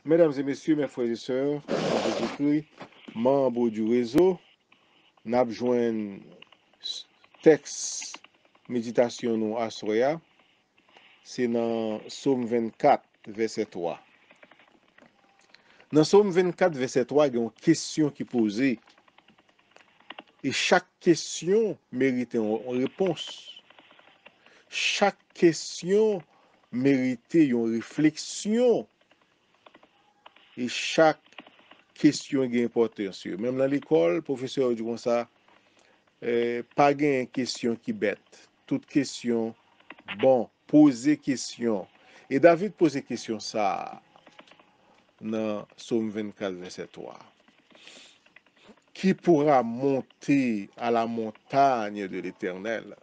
Mesdames et messieurs, mes frères et sœurs, en Jésus-Christ, membres du réseau, nous avons joint texte méditation nous à Soya, c'est dans Psaume 24, verset 3. Dans Psaume 24, verset 3, il y a une question qui est posée. Et chaque question mérite une réponse. Chaque question mérite une réflexion. Et chaque question est importante. Même dans l'école, le professeur dit comme ça, pas de question qui bête. Toute question, bon, poser question. Et David pose question ça dans Psaume 24, verset 3. Qui pourra monter à la montagne de l'Éternel?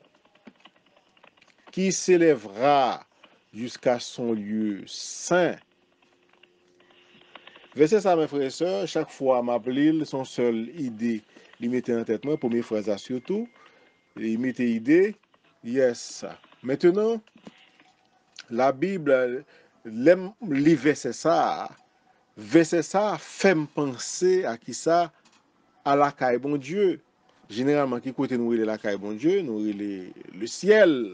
Qui s'élèvera jusqu'à son lieu saint? Verset ça, mes frères et sœurs, chaque fois m'appelle son seule idée, il mettait en tête moi, première phrase surtout, il mettait idée, yes. Maintenant, la Bible, l'aime les versets ça fait me penser à qui ça, à la caille bon Dieu. Généralement, qui côté nous la caille bon Dieu, nous le ciel.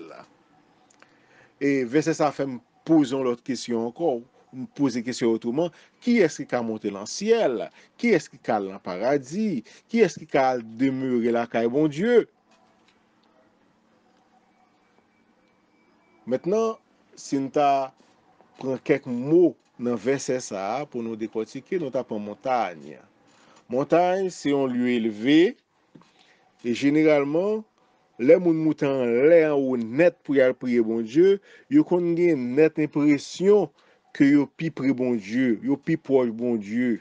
Et verset ça fait me poser l'autre question encore, me poser question autrement. Qui est-ce qui a monté dans le ciel? Qui est-ce qui a dans le paradis? Qui est-ce qui a demeuré la caille bon Dieu? Maintenant, si nous prenons quelques mots dans verset ça pour nous décortiquer, nous tapons montagne. Montagne, c'est un lieu élevé et généralement, les gens qui sont en haut net pour y aller prier bon Dieu, ils ont une nette impression que ils plus près bon Dieu, ils plus proche bon Dieu.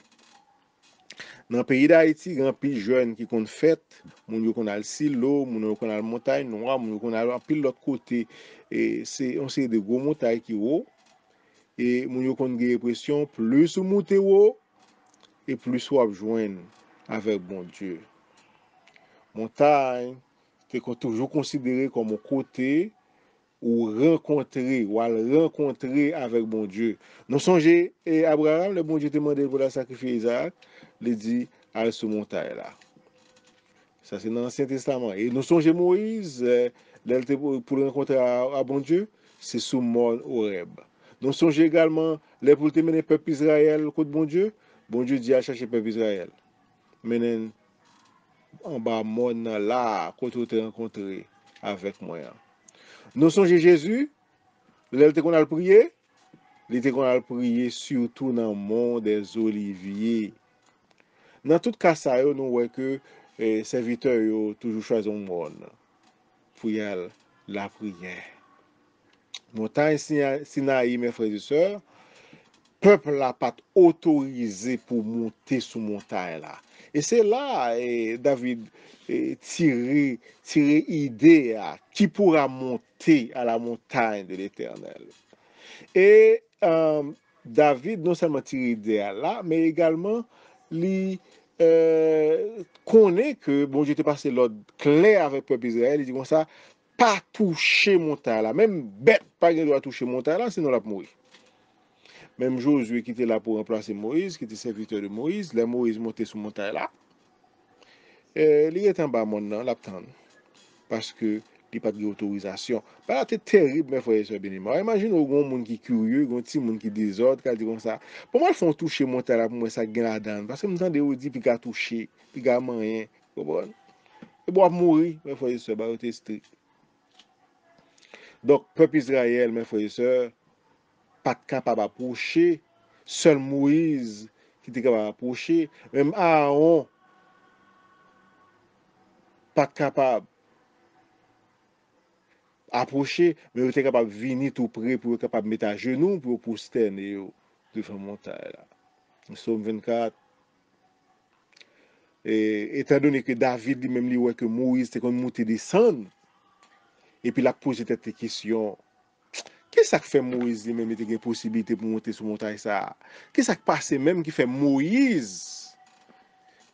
Dans le pays d'Haïti, il y a un peu de jeunes qui ont fait, ils ont le silo, ils ont la montagne noire, ils ont de l'autre côté. Et on sait des gros montagnes qui sont et ils ont l'impression plus vous montez haut et plus vous joindre avec bon Dieu. Montagne, c'est toujours considéré comme un côté ou rencontrer avec bon Dieu. Nous songez, et Abraham, le bon Dieu demandé pour la sacrifier Isaac, il dit, allez sur montagne là. Ça, c'est dans l'Ancien Testament. Et nous songez Moïse, pour rencontrer à bon Dieu, c'est sous Mont Horeb. Nous songez également, pour mener le peuple Israël contre bon Dieu dit à chercher le peuple Israël. Maintenant, en bas, mon là, quand tu te rencontré avec moi. Nous songez Jésus, l'été qu'on a prié, l'été qu'on a prié surtout dans le monde des oliviers. Dans tout cas, ça, nous voyons que les serviteurs ont toujours choisi un monde pour y aller la prière. Montagne Sinaï, mes frères et sœurs, peuple n'a pas autorisé pour monter sur montagne là. Et c'est là, David, tirer idée à qui pourra monter à la montagne de l'Éternel. Et David, non seulement tire idée là, mais également, il connaît que, bon, j'étais passé l'ordre clair avec le peuple Israël, il dit comme ça, pas toucher montagne là, même bête, pas qu'il doit toucher montagne là, sinon la mourir. Même Josué qui était là pour remplacer Moïse, qui était serviteur de Moïse, là Moïse montait sur montagne là, il est en bas maintenant, l'attend, parce que il n'y a pas d'autorisation. C'est terrible, mes frères et sœurs bien-aimés. Imagine un monde qui est curieux, un petit monde qui est désordre, qui dit comme ça. Pour moi, ils font toucher montagne là, pour moi, ça gagne la donne. Parce que je me dis, dit, puis qu'à toucher, puis qu'à manger. Vous comprenez? Et pour mourir, mes frères et sœurs, c'est strict. Donc, peuple Israël, mes frères et sœurs, pas capable d'approcher. Seul Moïse qui était capable d'approcher. Même Aaron, pas capable d'approcher, mais il était capable de venir tout près pour être capable de mettre à genoux pour prosterner devant la montagne. Psaume 24. Et étant donné que David lui-même lui que Moïse était comme monter descendre, et puis il a posé cette question. Qu'est-ce que fait Moïse lui-même était une possibilité pour monter sur la montagne ça? Qu'est-ce qui passe même qui fait Moïse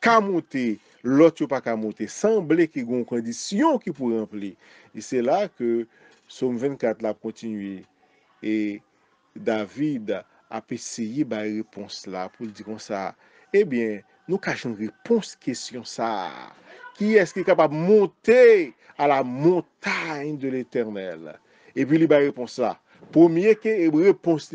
qu'à monter, l'autre pas qu'à monter, semblait qu'il y a une condition qui pour remplir. Et c'est là que Psaume 24 l'a continué. Et David a essayé ba réponse là pour dire comme ça. Eh bien, nous cachons une réponse question ça. Qui est-ce qui est capable de monter à la montagne de l'Éternel? Et puis il ba réponse là. Premier que réponse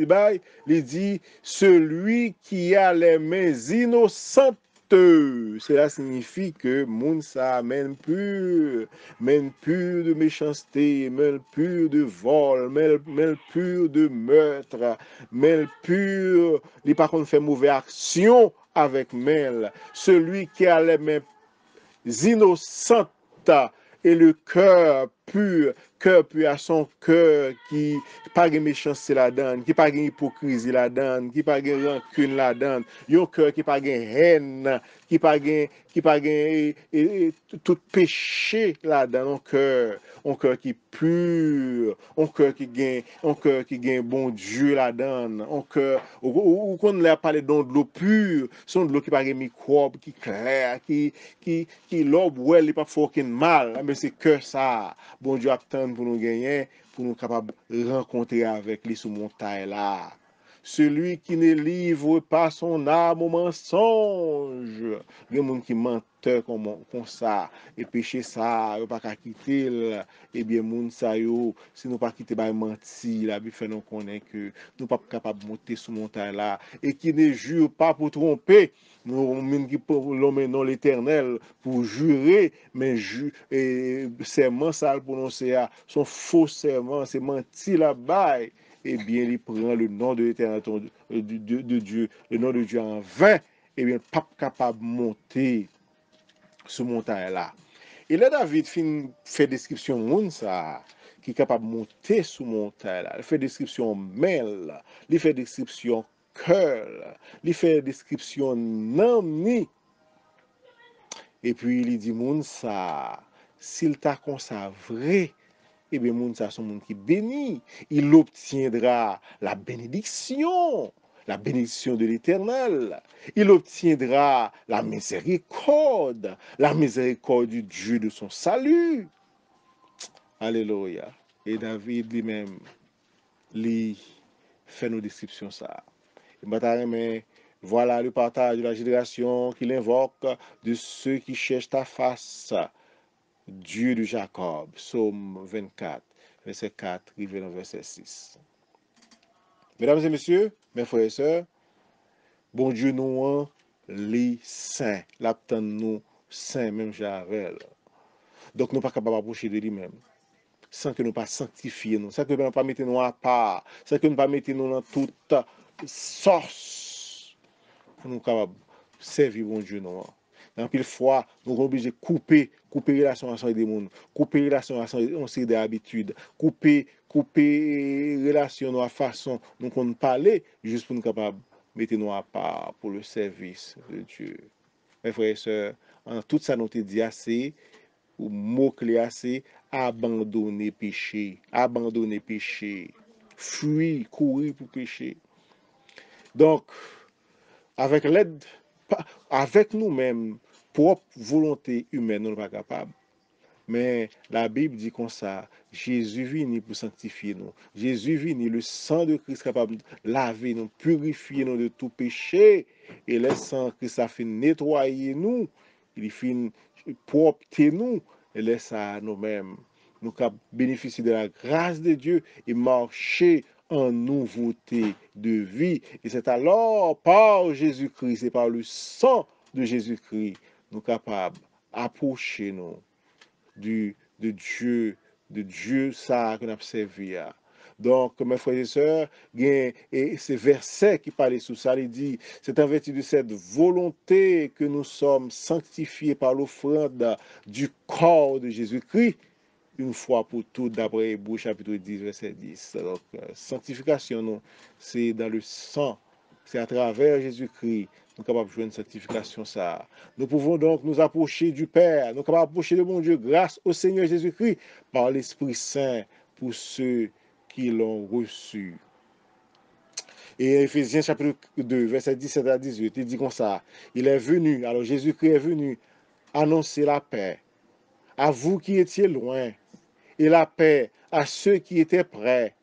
il dit celui qui a les mains innocentes. Cela signifie que moun sa mène pur de méchanceté, mène pur de vol, mène pur de meurtre, mène pur, il par contre fait mauvaise action avec mêle. Celui qui a les mains innocentes et le cœur pur à son cœur qui pas de méchanceté la donne, qui pas de hypocrisie la donne, qui pas de rancune la donne, un cœur qui pas de haine, qui pas tout péché là dedans un cœur qui pur, un cœur qui gagne bon Dieu la donne, un cœur ou qu'on l'a parlé de l'eau pure, son de l'eau qui pas de microbe, qui clair, qui l'homme ouais il pas fucking mal, mais c'est que ça bon Dieu attend pour nous gagner, pour nous capables de rencontrer avec lui sous montagne là. Celui qui ne livre pas son âme au mensonge. Il y a des gens qui mentent comme ça. Et péché ça, ils ne pas quitter. Eh bien, moun sa yo, si nous pas quitter ba menti, la Bible fait nous connaître que nous pas capable de monter sur montagne là et qui ne jure pas pour tromper. Nous même qui l'homme non l'Éternel pour jurer mais serment ça le prononcer son faux serment, c'est menti là-bas. Eh bien, il prend le nom de l'Éternel de Dieu, le nom de Dieu en vain, eh bien, pas capable de monter sur montagne là. Et là, David fait description moun ça, qui est capable de monter sur montagne là. Il fait description mêle, il fait description cœur, il fait description nami. Et puis, il dit moun ça, s'il t'a comme ça vrai, eh bien, moun ça, son monde qui bénit. Il obtiendra la bénédiction de l'Éternel. Il obtiendra la miséricorde du Dieu de son salut. Alléluia. Et David lui-même, lui, fait nos descriptions ça. Mais voilà le partage de la génération qu'il invoque de ceux qui cherchent ta face. Dieu de Jacob, Psaume 24, verset 4, verset 6. Mesdames et messieurs, mes frères et sœurs, bon Dieu nous les saints, l'aptend nous saints, même Javel. Donc nous pas capables d'approcher de lui-même, sans que nous pas sanctifier nous, sans que nous pas mettre nous à part, sans que nous pas mettre nous dans toute source, pour nous capables de servir bon Dieu nous. Dans pile fois, nous sommes obligés de couper relation avec des gens, couper relation avec des habitudes, couper relation à la façon dont on parle, juste pour nous capables de mettre nous à part pour le service de Dieu. Mes frères et sœurs, en tout ça, nous te dit assez, ou mot-clé assez, abandonner péché, fuir, courir pour pécher. Donc, avec l'aide, avec nous-mêmes, propre volonté humaine, nous ne sommes pas capables. Mais la Bible dit comme ça, Jésus vient pour sanctifier nous. Jésus vient, le sang de Christ capable de laver nous, purifier nous de tout péché. Et le sang Christ a fait nettoyer nous, il fait propter nous. Et laisse ça nous-mêmes. Nous avons bénéficié de la grâce de Dieu et marcher en nouveauté de vie. Et c'est alors par Jésus-Christ, c'est par le sang de Jésus-Christ, nous sommes capables d'approcher nous de Dieu ça que nous avons servi. Donc, mes frères et sœurs, et ces versets qui parlent sous ça, il dit, c'est en vertu de cette volonté que nous sommes sanctifiés par l'offrande du corps de Jésus-Christ, une fois pour toutes, d'après Hébreux chapitre 10, verset 10. Donc, sanctification, c'est dans le sang, c'est à travers Jésus-Christ, nous sommes capables de jouer une sanctification ça. Nous pouvons donc nous approcher du Père, nous sommes capables d'approcher de mon Dieu grâce au Seigneur Jésus-Christ par l'Esprit Saint pour ceux qui l'ont reçu. Et Éphésiens chapitre 2, verset 17 à 18, il dit comme ça, il est venu, alors Jésus-Christ est venu annoncer la paix à vous qui étiez loin et la paix à ceux qui étaient près,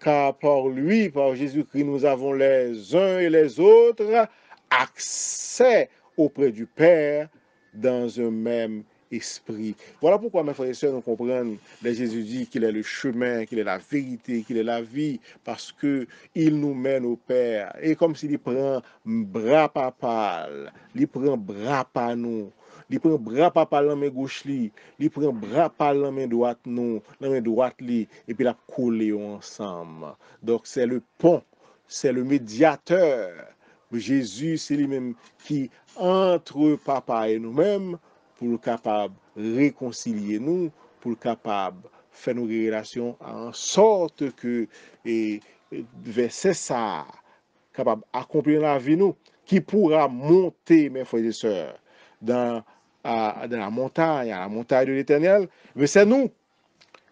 car par lui, par Jésus-Christ, nous avons les uns et les autres accès auprès du Père dans un même esprit. Voilà pourquoi, mes frères et sœurs, nous comprenons, Jésus dit qu'il est le chemin, qu'il est la vérité, qu'il est la vie, parce que il nous mène au Père. Et comme s'il prend bras papa, il prend bras par nous. Il prend bras papa la main gauche il prend bras par la main droite nous, la main droite et puis la coller ensemble. Donc c'est le pont, c'est le médiateur. Jésus, c'est lui-même qui entre papa et nous-mêmes pour le capable réconcilier nous, pour le capable faire nos relations en sorte que verset ça capable d'accomplir la vie nous, qui pourra monter, mes frères et sœurs, dans la montagne, à la montagne de l'Éternel. Mais c'est nous,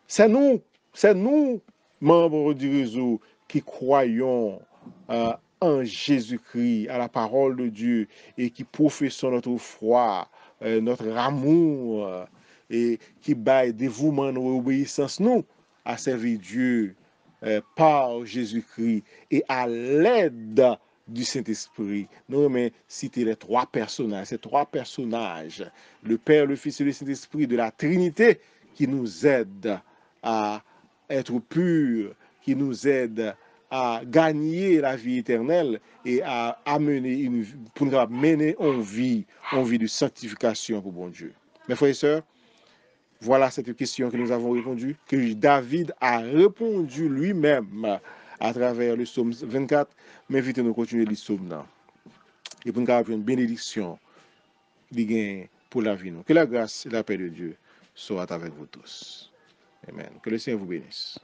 c'est nous, membres du réseau, qui croyons en Jésus-Christ, à la parole de Dieu, et qui professons notre foi, notre amour, et qui baille dévouement, nos obéissances, nous, à servir Dieu par Jésus-Christ et à l'aide du Saint-Esprit. Nous aimons citer les trois personnages, ces trois personnages, le Père, le Fils et le Saint-Esprit de la Trinité, qui nous aident à être purs, qui nous aident à gagner la vie éternelle et à amener pour nous mener en vie de sanctification pour bon Dieu. Mes frères et sœurs, voilà cette question que nous avons répondu, que David a répondu lui-même à travers le psaume 24. M'invite à nous continuer le psaume là. Et pour nous avoir une bénédiction pour la vie. Que la grâce et la paix de Dieu soient avec vous tous. Amen. Que le Seigneur vous bénisse.